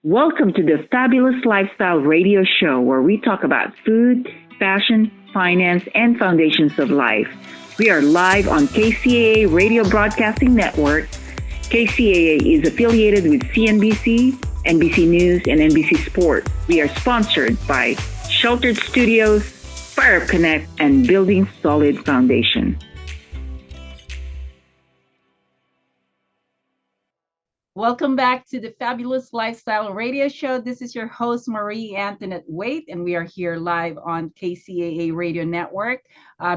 Welcome to the Fabulous Lifestyle Radio Show, where we talk about food, fashion, finance, and foundations of life. We are live on KCAA Radio Broadcasting Network. KCAA is affiliated with CNBC, NBC News, and NBC Sport. We are sponsored by Sheltered Studios, Fire Connect, and Building Solid Foundation. Welcome back to the Fabulous Lifestyle Radio Show. This is your host, Marie Antonette Waite, and we are here live on KCAA Radio Network.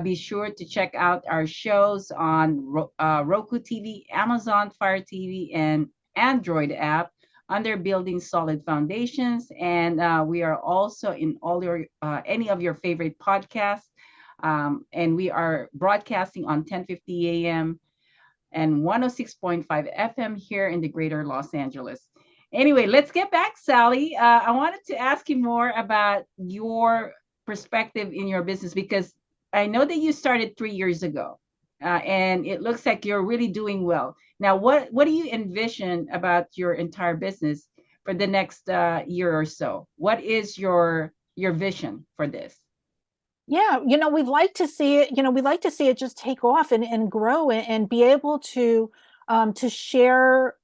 Be sure to check out our shows on Roku TV, Amazon Fire TV, and Android app under Building Solid Foundations. And we are also in all your any of your favorite podcasts. And we are broadcasting on 10:50 a.m. and 106.5 FM here in the greater Los Angeles. Anyway, let's get back, Sally. I wanted to ask you more about your perspective in your business because I know that you started 3 years ago, and it looks like you're really doing well. Now, what do you envision about your entire business for the next year or so? What is your vision for this? Yeah, we'd like to see it, we'd like to see it just take off and grow and be able to share,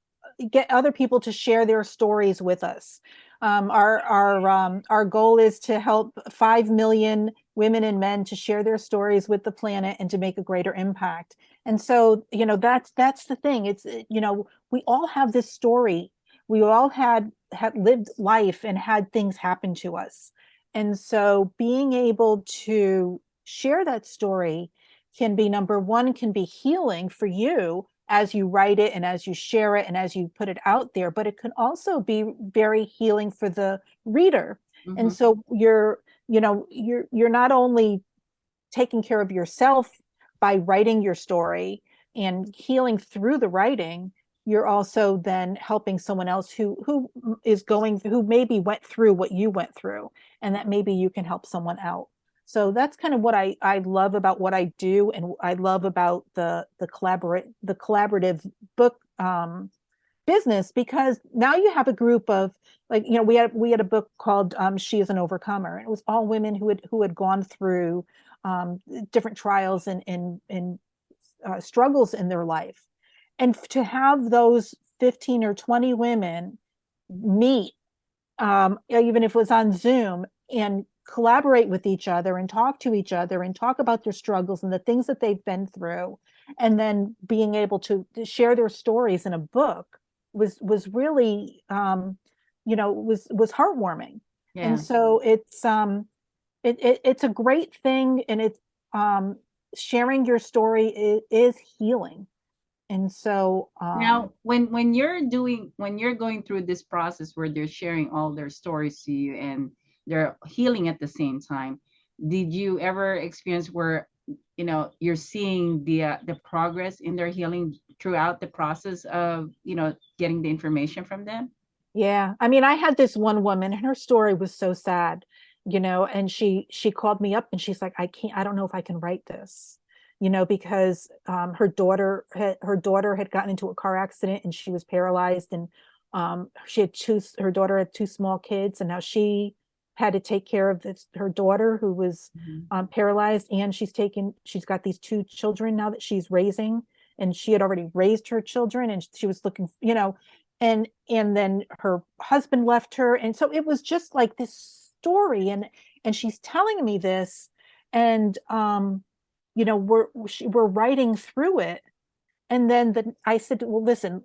get other people to share their stories with us. Our goal is to help 5 million women and men to share their stories with the planet and to make a greater impact. And so, that's the thing. It's, we all have this story. We all had lived life and had things happen to us. And so being able to share that story can be, number one, can be healing for you as you write it and as you share it and as you put it out there, but it can also be very healing for the reader. Mm-hmm. And so you're not only taking care of yourself by writing your story and healing through the writing, you're also then helping someone else who maybe went through what you went through, and that maybe you can help someone out. So that's kind of what I love about what I do, and I love about the collaborative book business, because now you have a group of, like, we had a book called She is an Overcomer, and it was all women who had gone through different trials and struggles in their life. And to have those 15 or 20 women meet, even if it was on Zoom, and collaborate with each other and talk to each other and talk about their struggles and the things that they've been through, and then being able to share their stories in a book was really, was heartwarming. Yeah. And so it's a great thing, and it's sharing your story is healing. And so now when you're going through this process where they're sharing all their stories to you and they're healing at the same time, did you ever experience where you're seeing the progress in their healing throughout the process of getting the information from them? Yeah, I mean, I had this one woman, and her story was so sad, and she called me up and she's like, I don't know if I can write this, because her daughter had gotten into a car accident and she was paralyzed, and her daughter had two small kids, and now she had to take care of her daughter who was paralyzed, and she's got these two children now that she's raising, and she had already raised her children, and she was looking, and then her husband left her, and so it was just like this story, and she's telling me this, and we're writing through it. And then I said, well, listen,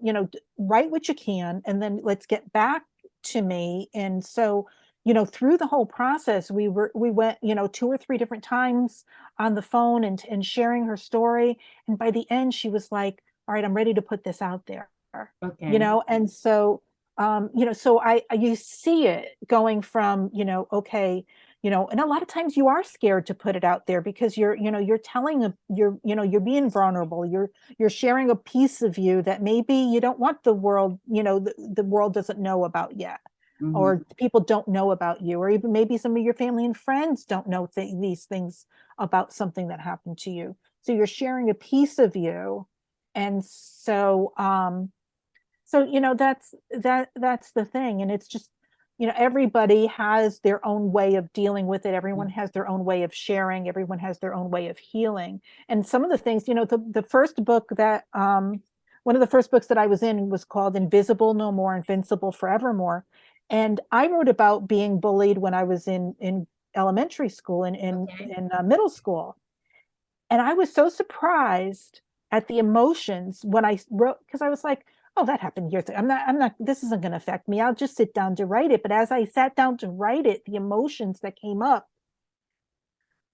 write what you can, and then let's get back to me. And so, through the whole process, we went, 2 or 3 different times on the phone and sharing her story. And by the end, she was like, all right, I'm ready to put this out there. Okay. And so, so you see it going from, okay, and a lot of times you are scared to put it out there because you're telling you're being vulnerable. You're sharing a piece of you that maybe you don't want the world, the world doesn't know about yet, or people don't know about you, or even maybe some of your family and friends don't know these things about something that happened to you. So you're sharing a piece of you. And so, So, that's the thing. And it's just, everybody has their own way of dealing with it. Everyone has their own way of sharing. Everyone has their own way of healing. And some of the things, the first book that one of the first books that I was in was called Invisible No More, Invincible Forevermore. And I wrote about being bullied when I was in elementary school and in middle school. And I was so surprised at the emotions when I wrote, because I was like, oh, that happened years ago. This isn't going to affect me. I'll just sit down to write it. But as I sat down to write it, the emotions that came up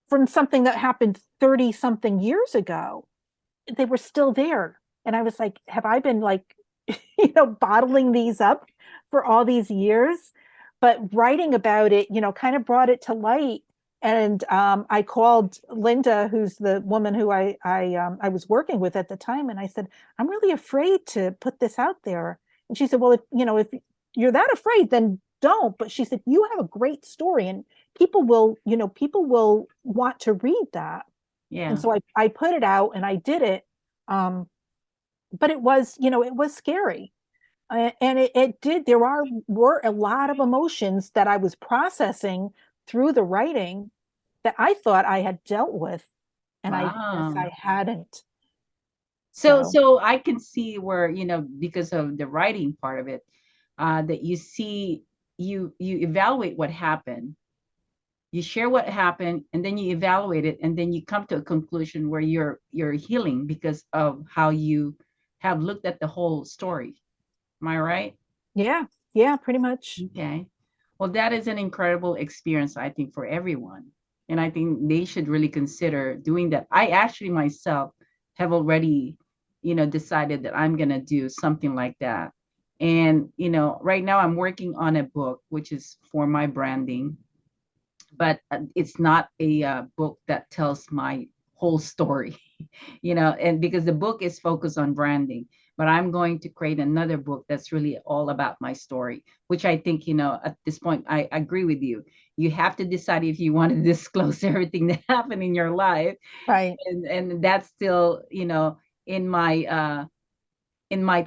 from something that happened 30 something years ago, they were still there. And I was like, have I been like, bottling these up for all these years? But writing about it, kind of brought it to light. And I called Linda, who's the woman who I was working with at the time, and I said, I'm really afraid to put this out there. And she said, well, if you're that afraid, then don't. But she said, you have a great story, and people will want to read that. Yeah. And so I put it out and I did it. But it was scary. And it did. Were a lot of emotions that I was processing through the writing that I thought I had dealt with, and I guess I hadn't. So I can see where, because of the writing part of it, that you evaluate what happened, you share what happened, and then you evaluate it, and then you come to a conclusion where you're healing because of how you have looked at the whole story. Am I right? Yeah, pretty much. Okay. Well, that is an incredible experience, I think, for everyone. And I think they should really consider doing that. I actually myself have already, decided that I'm going to do something like that. And, right now I'm working on a book, which is for my branding, but it's not a book that tells my whole story, and because the book is focused on branding, but I'm going to create another book that's really all about my story, which I think, at this point, I agree with you. You have to decide if you want to disclose everything that happened in your life. Right. And that's still, in my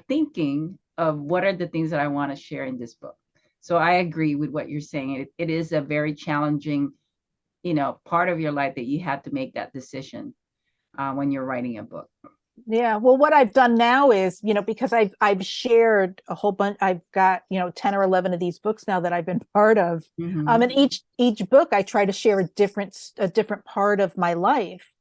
thinking of what are the things that I want to share in this book. So I agree with what you're saying. It is a very challenging, part of your life that you have to make that decision when you're writing a book. Yeah. Well, what I've done now is, because I've shared a whole bunch. I've got 10 or 11 of these books now that I've been part of. Mm-hmm. And each book I try to share a different part of my life.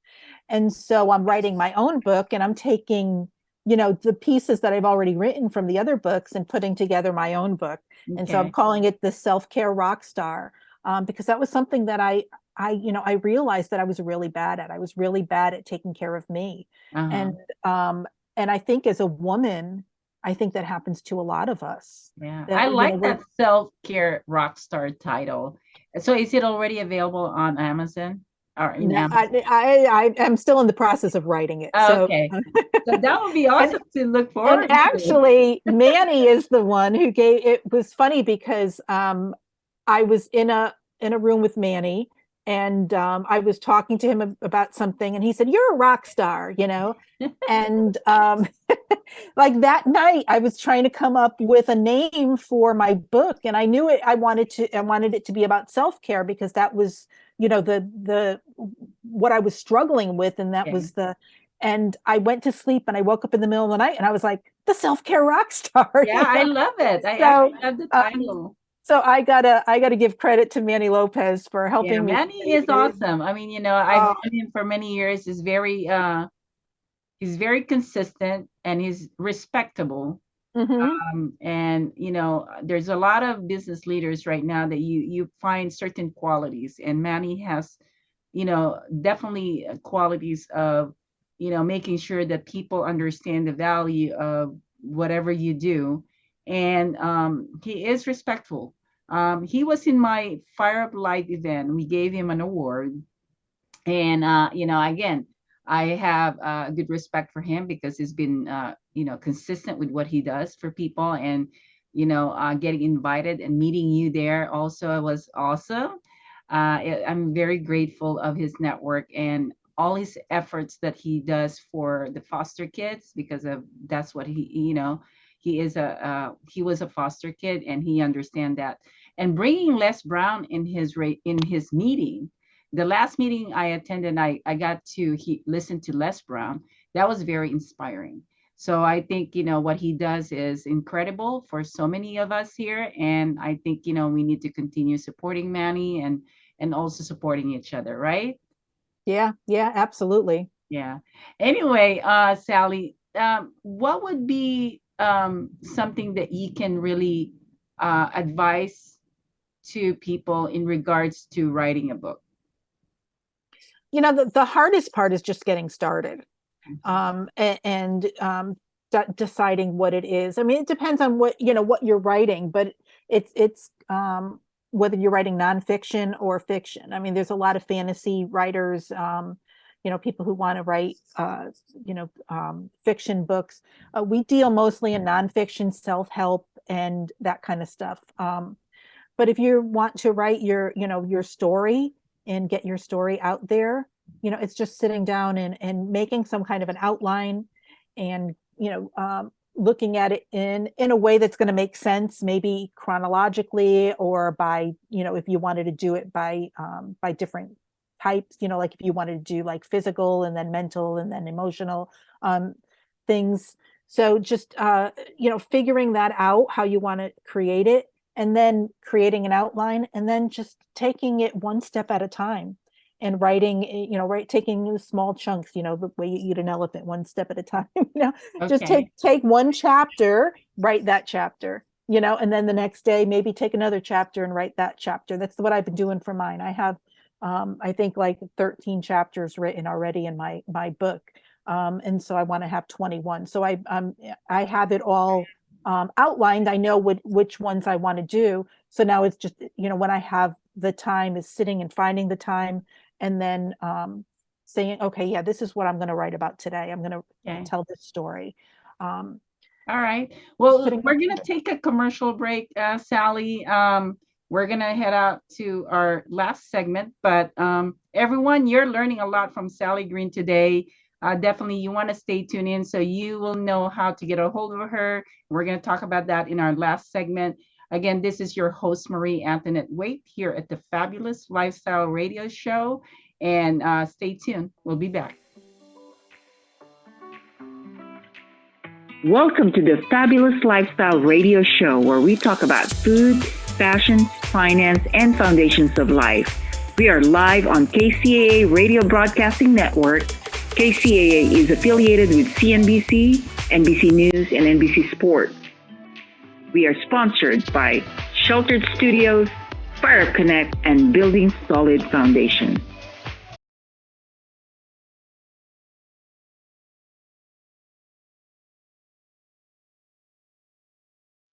And so I'm writing my own book, and I'm taking the pieces that I've already written from the other books and putting together my own book. Okay. And so I'm calling it the Self-Care Rock Star, because that was something that I realized that I was really bad at. I was really bad at taking care of me. And I think as a woman, I think that happens to a lot of us. Yeah, that, I like that Self-Care Rock Star title. So is it already available on Amazon? Or in Amazon? I am still in the process of writing it. Oh, okay. So that would be awesome to look forward to. And actually, Manny is the one who gave it. Was funny because I was in a room with Manny, and I was talking to him about something, and he said, "You're a rock star," and like that night I was trying to come up with a name for my book, and I knew it. I wanted it to be about self-care, because that was, the what I was struggling with, and that was and I went to sleep, and I woke up in the middle of the night, and I was like, the Self-Care Rock Star. Yeah, I love it. I actually love the title. So I gotta give credit to Manny Lopez for helping me. Manny is awesome. I mean, I've known him for many years. He's very consistent, and he's respectable. And there's a lot of business leaders right now that you find certain qualities, and Manny has, definitely qualities of, making sure that people understand the value of whatever you do. And he is respectful. He was in my Fire Up Live event. We gave him an award. And, again, I have good respect for him because he's been, consistent with what he does for people. And, getting invited and meeting you there also was awesome. I'm very grateful of his network and all his efforts that he does for the foster kids, because of that's what he was a foster kid, and he understand that. And bringing Les Brown in his meeting, the last meeting I attended, I got to listen to Les Brown. That was very inspiring. So I think, what he does is incredible for so many of us here. And I think, we need to continue supporting Manny and also supporting each other, right? Yeah, yeah, absolutely. Yeah. Anyway, Sally, what would be something that you can really advise to people in regards to writing a book? The hardest part is just getting started, Mhm. and deciding what it is. I mean, it depends on what you're writing, but it's whether you're writing nonfiction or fiction. I mean, there's a lot of fantasy writers, people who want to write, fiction books. We deal mostly in nonfiction, self-help, and that kind of stuff. But if you want to write your story and get your story out there, it's just sitting down and making some kind of an outline, and looking at it in a way that's going to make sense, maybe chronologically, or by, if you wanted to do it by different types, like if you wanted to do like physical and then mental and then emotional things. So just figuring that out, how you want to create it, and then creating an outline, and then just taking it one step at a time and writing, taking small chunks, the way you eat an elephant, one step at a time. Just Okay. take one chapter, write that chapter, and then the next day maybe take another chapter and write that chapter. That's what I've been doing for mine. I have I think like 13 chapters written already in my book, and so I want to have 21. So I have it all outlined. I know which ones I want to do. So now it's just, when I have the time, is sitting and finding the time, and then saying, okay, yeah, this is what I'm going to write about today. I'm going to Okay. tell this story. All right. Well, Putting we're going to take a commercial break, Sally. We're going to head out to our last segment, but everyone, you're learning a lot from Sally Green today. Definitely, you want to stay tuned in so you will know how to get a hold of her. We're going to talk about that in our last segment. Again, this is your host, Marie Antonette Waite, here at the Fabulous Lifestyle Radio Show. And stay tuned. We'll be back. Welcome to the Fabulous Lifestyle Radio Show, where we talk about food, fashion, finance, and foundations of life. We are live on KCAA Radio Broadcasting Network. KCAA is affiliated with CNBC, NBC News, and NBC Sports. We are sponsored by Sheltered Studios, Fire Connect, and Building Solid Foundation.